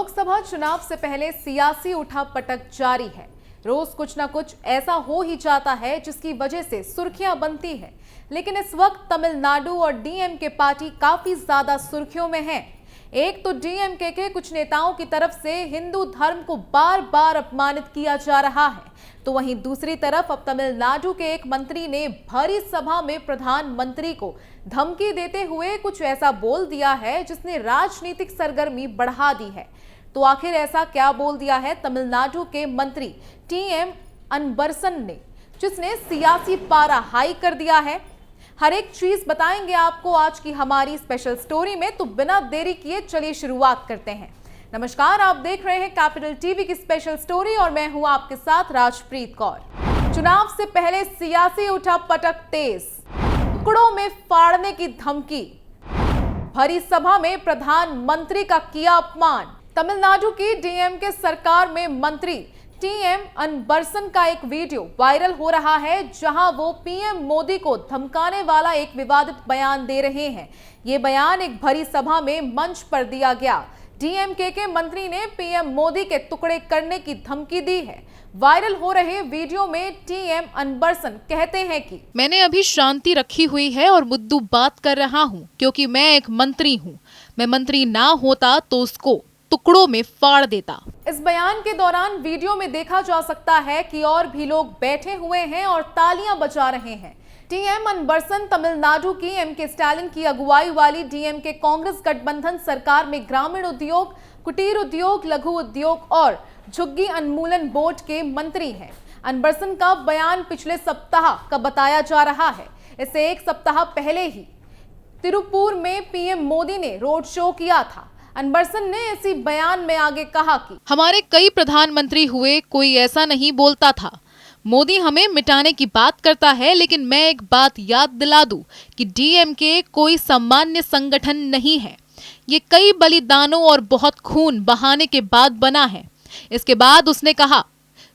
लोकसभा चुनाव से पहले सियासी उठापटक जारी है। रोज कुछ ना कुछ ऐसा हो ही जाता है जिसकी वजह से सुर्खियां बनती है। लेकिन इस वक्त तमिलनाडु और डीएमके पार्टी काफी ज्यादा सुर्खियों में है। एक तो डीएमके के कुछ नेताओं की तरफ से हिंदू धर्म को बार बार अपमानित किया जा रहा है, तो वहीं दूसरी तरफ अब तमिलनाडु के एक मंत्री ने भरी सभा में प्रधानमंत्री को धमकी देते हुए कुछ ऐसा बोल दिया है जिसने राजनीतिक सरगर्मी बढ़ा दी है। तो आखिर ऐसा क्या बोल दिया है तमिलनाडु के मंत्री टीएम अनबरसन ने, जिसने सियासी पारा हाई कर दिया है? हर एक चीज बताएंगे आपको आज की हमारी स्पेशल स्टोरी में, तो बिना देरी किए चलिए शुरुआत करते हैं। नमस्कार, आप देख रहे हैं कैपिटल टीवी की स्पेशल स्टोरी और मैं हूं आपके साथ राजप्रीत कौर। चुनाव से पहले सियासी उठापटक तेज, टुकड़ों में फाड़ने की धमकी, भरी सभा में प्रधानमंत्री का किया अपमान। तमिलनाडु की डीएमके सरकार में मंत्री टीएम अनबरसन का एक वीडियो वायरल हो रहा है, जहां वो पीएम मोदी को धमकाने वाला एक विवादित बयान दे रहे हैं। ये बयान एक भरी सभा में मंच पर दिया गया। डीएमके के मंत्री ने पीएम मोदी के टुकड़े करने की धमकी दी है। वायरल हो रहे वीडियो में टीएम अनबरसन कहते हैं कि मैंने अभी शांति रखी हुई है और मुद्दू बात कर रहा हूँ क्योंकि मैं एक मंत्री हूँ। मैं मंत्री ना होता तो उसको टुकड़ों में फाड़ देता। इस बयान के दौरान वीडियो में देखा जा सकता है कि और भी लोग बैठे हुए हैं और तालियां बजा रहे हैं। टीएम अनबरसन तमिलनाडु की एमके स्टालिन की अगुवाई वाली डीएमके कांग्रेस गठबंधन सरकार में ग्रामीण उद्योग, कुटीर उद्योग, लघु उद्योग और झुग्गी उन्मूलन बोर्ड के मंत्री हैं। अनबरसन का बयान पिछले सप्ताह का बताया जा रहा है। इससे एक सप्ताह पहले ही तिरुपुर में पीएम मोदी ने रोड शो किया था। अनबरसन ने इसी बयान में आगे कहा कि हमारे कई प्रधानमंत्री हुए, कोई ऐसा नहीं बोलता था। मोदी हमें मिटाने की बात करता है, लेकिन मैं एक बात याद दिला दूं कि डीएमके कोई सामान्य संगठन नहीं है। ये कई बलिदानों और बहुत खून बहाने के बाद बना है। इसके बाद उसने कहा,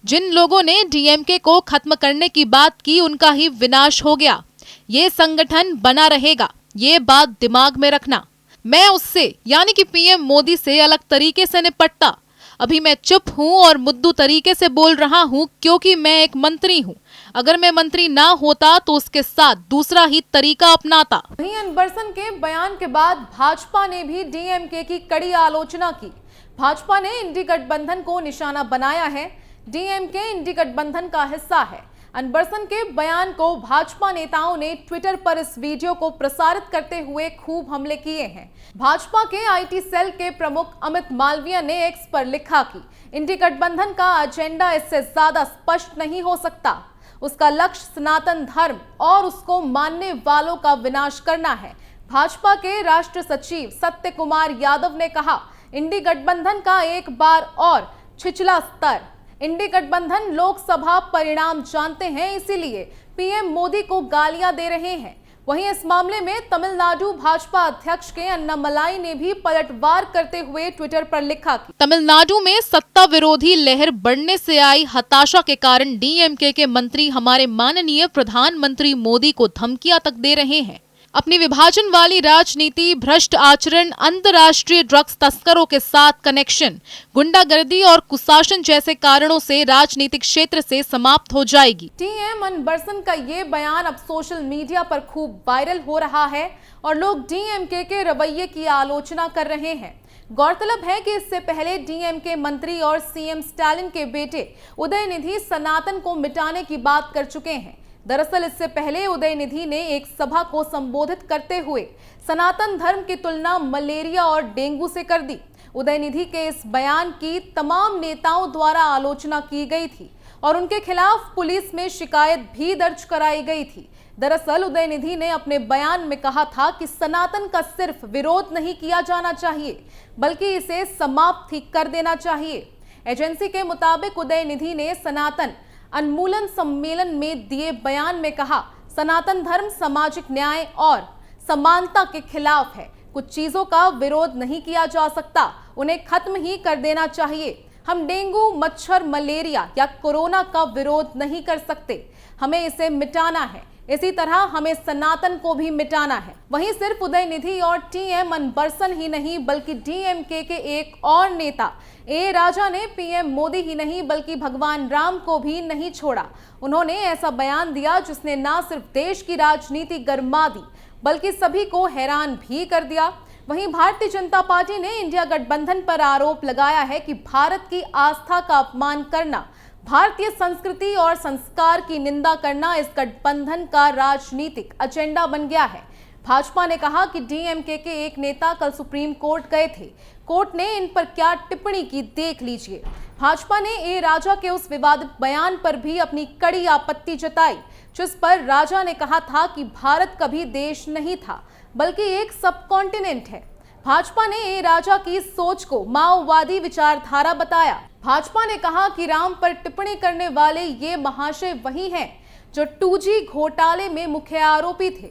जिन लोगों ने डीएमके को खत्म करने की बात की उनका ही विनाश हो गया। ये संगठन बना रहेगा, ये बात दिमाग में रखना। मैं उससे यानी कि पीएम मोदी से अलग तरीके से निपटता। अभी मैं चुप हूं और मुद्दू तरीके से बोल रहा हूं क्योंकि मैं एक मंत्री हूं। अगर मैं मंत्री ना होता तो उसके साथ दूसरा ही तरीका अपनाता। वहीं अनबरसन के बयान के बाद भाजपा ने भी डीएमके की कड़ी आलोचना की। भाजपा ने इंडी गठबंधन को निशाना बनाया है। डीएमके इंडी गठबंधन का हिस्सा है। अनबरसन के बयान को भाजपा नेताओं ने ट्विटर पर इस वीडियो को प्रसारित करते हुए खूब हमले किए हैं। भाजपा के आईटी सेल के प्रमुख अमित मालवीय ने एक्स पर लिखा कि इंडी गठबंधन का एजेंडा इससे ज्यादा स्पष्ट नहीं हो सकता। उसका लक्ष्य सनातन धर्म और उसको मानने वालों का विनाश करना है। भाजपा के राष्ट्रीय सचिव सत्य कुमार यादव ने कहा, इंडी गठबंधन का एक बार और छिछला स्तर। इंडी गठबंधन लोकसभा परिणाम जानते हैं, इसीलिए पीएम मोदी को गालियां दे रहे हैं। वहीं इस मामले में तमिलनाडु भाजपा अध्यक्ष के अन्नामलाई ने भी पलटवार करते हुए ट्विटर पर लिखा कि तमिलनाडु में सत्ता विरोधी लहर बढ़ने से आई हताशा के कारण डीएमके के मंत्री हमारे माननीय प्रधानमंत्री मोदी को धमकियां तक दे रहे हैं। अपनी विभाजन वाली राजनीति, भ्रष्ट आचरण, अंतर्राष्ट्रीय ड्रग्स तस्करों के साथ कनेक्शन, गुंडागर्दी और कुशासन जैसे कारणों से राजनीतिक क्षेत्र से समाप्त हो जाएगी। टीएम अनबरसन का ये बयान अब सोशल मीडिया पर खूब वायरल हो रहा है और लोग डीएमके के रवैये की आलोचना कर रहे हैं। गौरतलब है कि इससे पहले डीएमके मंत्री और सीएम स्टालिन के बेटे उदयनिधि सनातन को मिटाने की बात कर चुके हैं। दरअसल इससे पहले उदयनिधि ने एक सभा को संबोधित करते हुए सनातन धर्म की तुलना मलेरिया और डेंगू से कर दी। उदयनिधि के इस बयान की तमाम नेताओं द्वारा आलोचना की गई थी और उनके खिलाफ पुलिस में शिकायत भी दर्ज कराई गई थी। दरअसल उदयनिधि ने अपने बयान में कहा था कि सनातन का सिर्फ विरोध नहीं किया जाना चाहिए, बल्कि इसे समाप्त ही कर देना चाहिए। एजेंसी के मुताबिक उदयनिधि ने सनातन उन्मूलन सम्मेलन में दिए बयान में कहा, सनातन धर्म सामाजिक न्याय और समानता के खिलाफ है। कुछ चीजों का विरोध नहीं किया जा सकता, उन्हें खत्म ही कर देना चाहिए। हम डेंगू, मच्छर, मलेरिया या कोरोना का विरोध नहीं कर सकते, हमें इसे मिटाना है। इसी तरह हमें सनातन को भी मिटाना है। वहीं सिर्फ उदयनिधि और टीएम अनबरसन ही नहीं बल्कि डीएमके के एक और नेता ए राजा ने पीएम मोदी ही नहीं बल्कि भगवान राम को भी नहीं छोड़ा। उन्होंने ऐसा बयान दिया जिसने न सिर्फ देश की राजनीति गरमा दी बल्कि सभी को हैरान भी कर दिया। वहीं भारतीय जनता पार्टी ने इंडिया गठबंधन पर आरोप लगाया है कि भारत की आस्था का अपमान करना, भारतीय संस्कृति और संस्कार की निंदा करना इस गठबंधन का राजनीतिक एजेंडा बन गया है। भाजपा ने कहा कि डीएमके के एक नेता कल सुप्रीम कोर्ट गए थे, कोर्ट ने इन पर क्या टिप्पणी की देख लीजिए। भाजपा ने ए राजा के उस विवादित बयान पर भी अपनी कड़ी आपत्ति जताई जिस पर राजा ने कहा था कि भारत कभी देश नहीं था बल्कि एक सब कॉन्टिनेंट है। भाजपा ने ए राजा की सोच को माओवादी विचारधारा बताया। भाजपा ने कहा कि राम पर टिप्पणी करने वाले ये महाशय वही हैं जो 2G घोटाले में मुख्य आरोपी थे।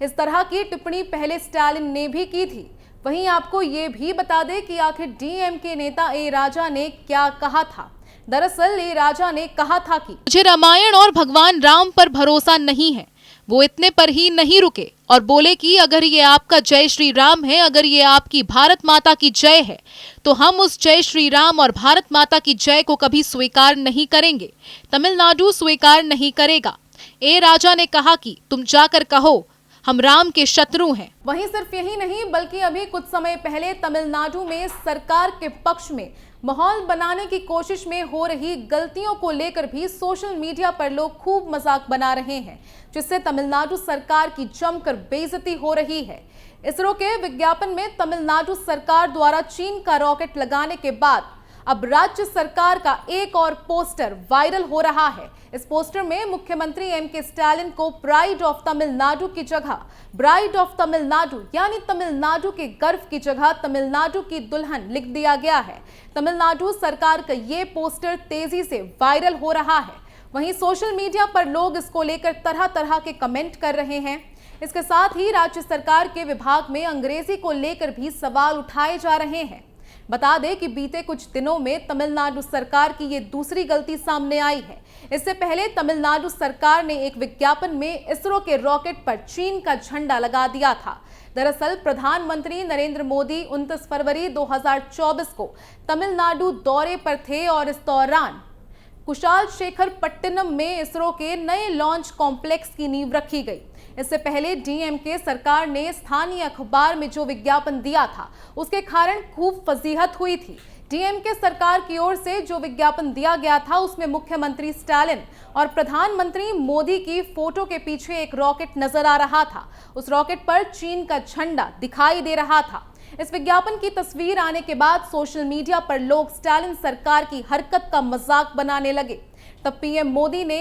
इस तरह की टिप्पणी पहले स्टालिन ने भी की थी। वहीं आपको ये भी बता दें कि आखिर डीएमके नेता ए राजा ने क्या कहा था। दरअसल ए राजा ने कहा था कि मुझे रामायण और भगवान राम पर भरोसा नहीं है। वो इतने पर ही नहीं रुके और बोले कि अगर ये आपका जय श्री राम है, अगर ये आपकी भारत माता की जय है, तो हम उस जय श्री राम और भारत माता की जय को कभी स्वीकार नहीं करेंगे। तमिलनाडु स्वीकार नहीं करेगा। ए राजा ने कहा कि तुम जाकर कहो हम राम के शत्रु हैं। वहीं सिर्फ यही नहीं बल्कि अभी कुछ समय पहले तमिलनाडु में सरकार के पक्ष में माहौल बनाने की कोशिश में हो रही गलतियों को लेकर भी सोशल मीडिया पर लोग खूब मजाक बना रहे हैं, जिससे तमिलनाडु सरकार की जमकर बेइज्जती हो रही है। इसरो के विज्ञापन में तमिलनाडु सरकार द्वारा चीन का रॉकेट लगाने के बाद अब राज्य सरकार का एक और पोस्टर वायरल हो रहा है। इस पोस्टर में मुख्यमंत्री एमके स्टालिन को प्राइड ऑफ तमिलनाडु की जगह ब्राइड ऑफ तमिलनाडु यानी तमिलनाडु के गर्व की जगह तमिलनाडु की दुल्हन लिख दिया गया है। तमिलनाडु सरकार का ये पोस्टर तेजी से वायरल हो रहा है। वहीं सोशल मीडिया पर लोग इसको लेकर तरह तरह के कमेंट कर रहे हैं। इसके साथ ही राज्य सरकार के विभाग में अंग्रेजी को लेकर भी सवाल उठाए जा रहे हैं। बता दें कि बीते कुछ दिनों में तमिलनाडु सरकार की ये दूसरी गलती सामने आई है। इससे पहले तमिलनाडु सरकार ने एक विज्ञापन में इसरो के रॉकेट पर चीन का झंडा लगा दिया था। दरअसल प्रधानमंत्री नरेंद्र मोदी 29 फरवरी 2024 को तमिलनाडु दौरे पर थे और इस दौरान कुशालशेखरपट्टनम में इसरो के नए लॉन्च कॉम्प्लेक्स की नींव रखी गई। इससे पहले डीएमके सरकार ने स्थानीय अखबार में जो विज्ञापन दिया था उसके कारण खूब फजीहत हुई थी। डीएमके सरकार की ओर से जो विज्ञापन दिया गया था उसमें मुख्यमंत्री स्टालिन और प्रधानमंत्री मोदी की फोटो के पीछे एक रॉकेट नजर आ रहा था। उस रॉकेट पर चीन का झंडा दिखाई दे रहा था। इस विज्ञापन की तस्वीर आने के बाद सोशल मीडिया पर लोग स्टालिन सरकार की हरकत का मजाक बनाने लगे। तब पीएम मोदी ने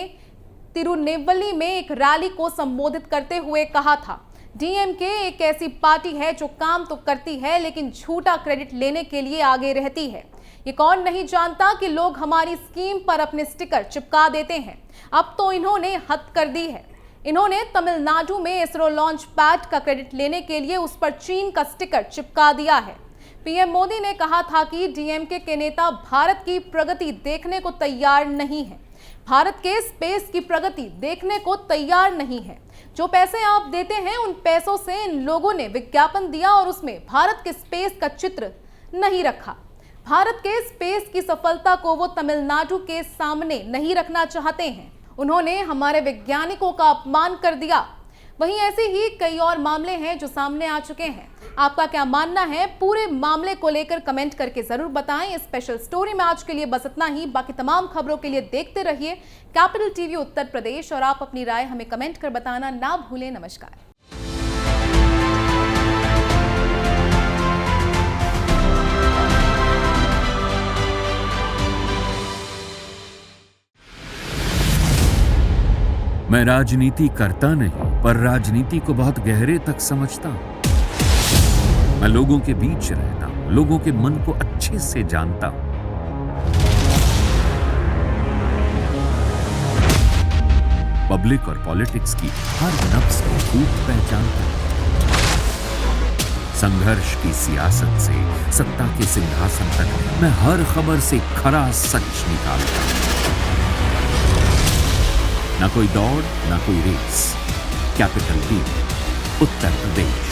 तिरुनेलवेली में एक रैली को संबोधित करते हुए कहा था, डीएमके एक ऐसी पार्टी है जो काम तो करती है लेकिन झूठा क्रेडिट लेने के लिए आगे रहती है। ये कौन नहीं जानता कि लोग हमारी स्कीम पर अपने स्टिकर चिपका देते हैं। अब तो इन्होंने हद कर दी है। इन्होंने तमिलनाडु में इसरो लॉन्च पैड का क्रेडिट लेने के लिए उस पर चीन का स्टिकर चिपका दिया है। पीएम मोदी ने कहा था कि डीएमके के नेता भारत की प्रगति देखने को तैयार नहीं है, भारत के स्पेस की प्रगति देखने को तैयार नहीं है। जो पैसे आप देते हैं उन पैसों से इन लोगों ने विज्ञापन दिया और उसमें भारत के स्पेस का चित्र नहीं रखा। भारत के स्पेस की सफलता को वो तमिलनाडु के सामने नहीं रखना चाहते हैं। उन्होंने हमारे वैज्ञानिकों का अपमान कर दिया। वहीं ऐसे ही कई और मामले हैं जो सामने आ चुके हैं। आपका क्या मानना है पूरे मामले को लेकर कमेंट करके जरूर बताएं। इस स्पेशल स्टोरी में आज के लिए बस इतना ही। बाकी तमाम खबरों के लिए देखते रहिए कैपिटल टीवी उत्तर प्रदेश और आप अपनी राय हमें कमेंट कर बताना ना भूलें। नमस्कार। मैं राजनीति करता नहीं पर राजनीति को बहुत गहरे तक समझता हूं। मैं लोगों के बीच रहता हूं, लोगों के मन को अच्छे से जानता हूं। पब्लिक और पॉलिटिक्स की हर नब्ज को खूब पहचानता हूं। संघर्ष की सियासत से सत्ता के सिंहासन तक मैं हर खबर से खरा सच निकालता हूं। ना कोई दौड़, ना कोई race. Capital TV, Uttar Pradesh.